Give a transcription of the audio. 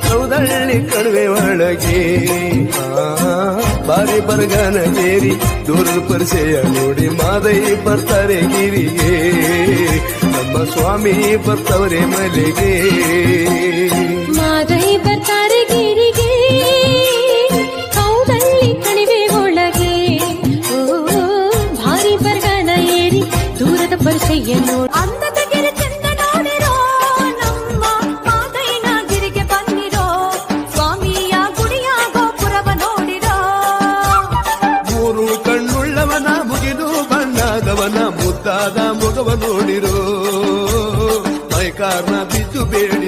ಸೌದಳ್ಳಿ ಕಣಿವೆ ಒಳಗೆ ಬಾರಿ ಬರಗಾನ ಏರಿ ದೂರದ ಪರಿಚಯ ನೋಡಿ ಮಾದೈ ಬರ್ತಾರೆ ಗಿರಿಗೆ ನಮ್ಮ ಸ್ವಾಮಿ ಬರ್ತವರೆ ಮಲೆಗೆ ಮಾದೈ ಬರ್ತಾರೆ ಗಿರಿಗೆ ಸೌದಳ್ಳಿ ಕಣಿವೆ ಒಳಗೆ ಭಾರಿ ಬರಗಾನ ಏರಿ ದೂರದ ಪರಿಚಯ ನೋಡಿ ಮುದ್ದಾದ ಮೊಗವ ನೋಡಿರೋ ಮೈಕಾರ್ನ ಬಿದ್ದು ಬೇಡಿ